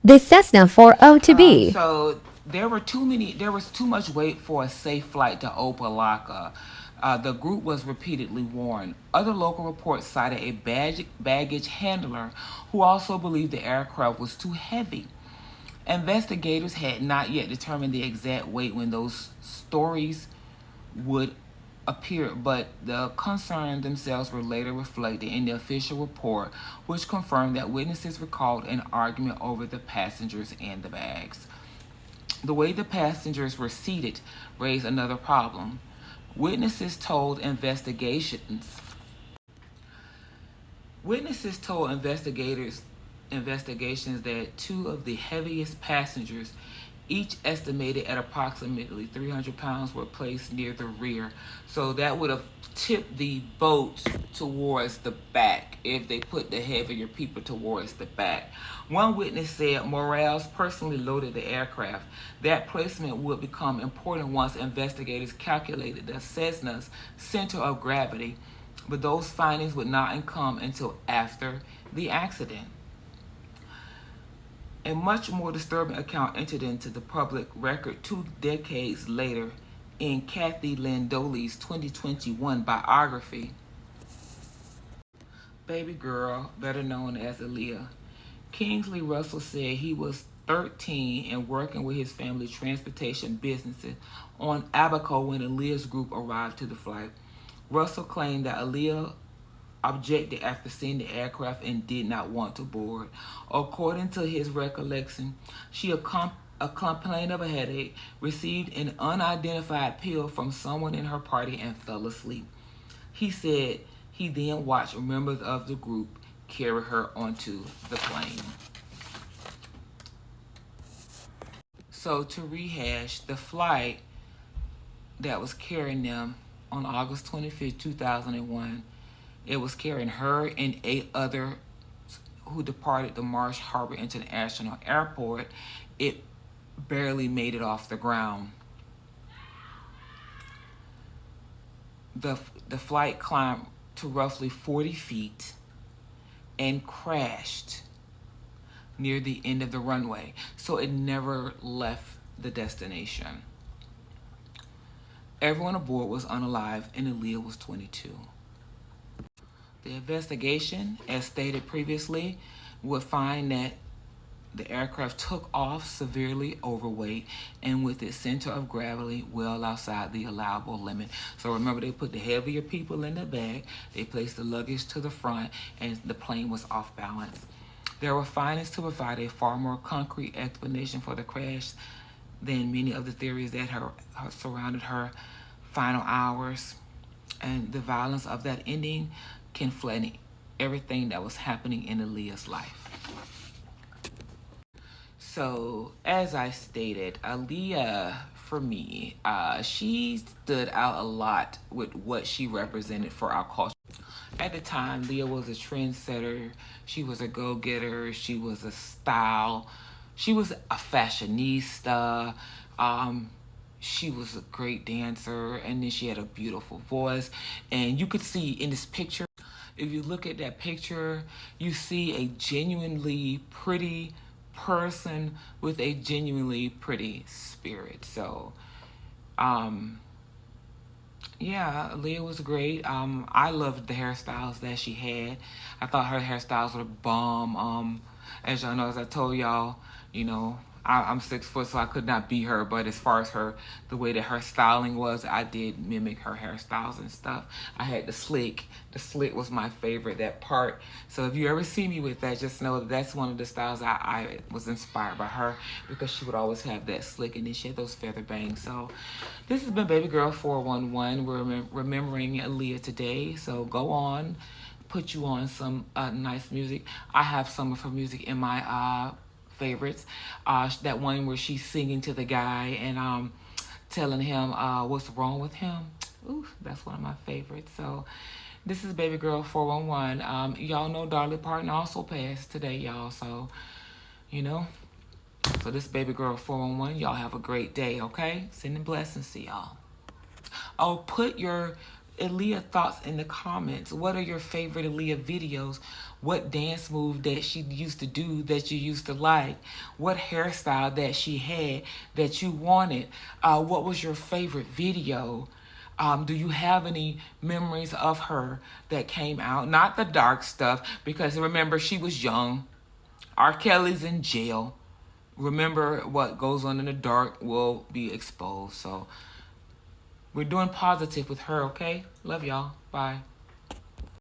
The Cessna402B. So there was too much weight for a safe flight to Opelika. The group was repeatedly warned. Other local reports cited a baggage handler who also believed the aircraft was too heavy. Investigators had not yet determined the exact weight when those stories would appear, but the concerns themselves were later reflected in the official report, which confirmed that witnesses recalled an argument over the passengers and the bags. The way the passengers were seated raised another problem. Witnesses told investigations Witnesses told investigations that two of the heaviest passengers, each estimated at approximately 300 pounds, were placed near the rear. So that would have tipped the boat towards the back if they put the heavier people towards the back. One witness said Morales personally loaded the aircraft. That placement would become important once investigators calculated the Cessna's center of gravity, but those findings would not come until after the accident. A much more disturbing account entered into the public record 2 decades later in Kathy Landoli's 2021 biography, Baby Girl, better known as Aaliyah. Kingsley Russell said he was 13 and working with his family transportation businesses on Abaco when Aaliyah's group arrived to the flight. Russell claimed that Aaliyah objected after seeing the aircraft and did not want to board. According to his recollection, she complained of a headache, received an unidentified pill from someone in her party, and fell asleep. He said he then watched members of the group carry her onto the plane. So to rehash, the flight that was carrying them on August 25th, 2001, it was carrying her and 8 others who departed the Marsh Harbor International Airport. It barely made it off the ground. The flight climbed to roughly 40 feet and crashed near the end of the runway, so it never left the destination. Everyone aboard was unalive, and Aaliyah was 22. The investigation, as stated previously, would find that the aircraft took off severely overweight and with its center of gravity well outside the allowable limit. So remember, they put the heavier people in the back, they placed the luggage to the front, and the plane was off balance. There were findings to provide a far more concrete explanation for the crash than many of the theories that surrounded her final hours. And the violence of that ending can flatten everything that was happening in Aaliyah's life. So, as I stated, Aaliyah, for me, she stood out a lot with what she represented for our culture. At the time, Leah was a trendsetter. She was a go-getter. She was a style. She was a fashionista. She was a great dancer, and then she had a beautiful voice. And you could see in this picture, if you look at that picture, you see a genuinely pretty person with a genuinely pretty spirit. So, yeah, Leah was great. I loved the hairstyles that she had. I thought her hairstyles were bomb. As y'all know, as I told y'all, you know, I'm 6 foot, so I could not be her. But as far as the way that her styling was, I did mimic her hairstyles and stuff. I had the slick. The slick was my favorite, that part. So if you ever see me with that, just know that that's one of the styles I was inspired by her, because she would always have that slick, and then she had those feather bangs. So this has been Baby Girl 411. We're remembering Aaliyah today. So go on, put you on some nice music. I have some of her music in my favorites. That one where she's singing to the guy and telling him what's wrong with him. Ooh, that's one of my favorites. So this is Baby Girl 411. Y'all know Dolly Parton also passed today, y'all. So, you know. So this is Baby Girl 411. Y'all have a great day, okay? Sending blessings to y'all. Oh, put your Aaliyah thoughts in the comments. What are your favorite Aaliyah videos? What dance move that she used to do that you used to like? What hairstyle that she had that you wanted? What was your favorite video? Do you have any memories of her that came out? Not the dark stuff, because remember, she was young. R. Kelly's in jail. Remember, what goes on in the dark will be exposed. So we're doing positive with her, okay? Love y'all. Bye.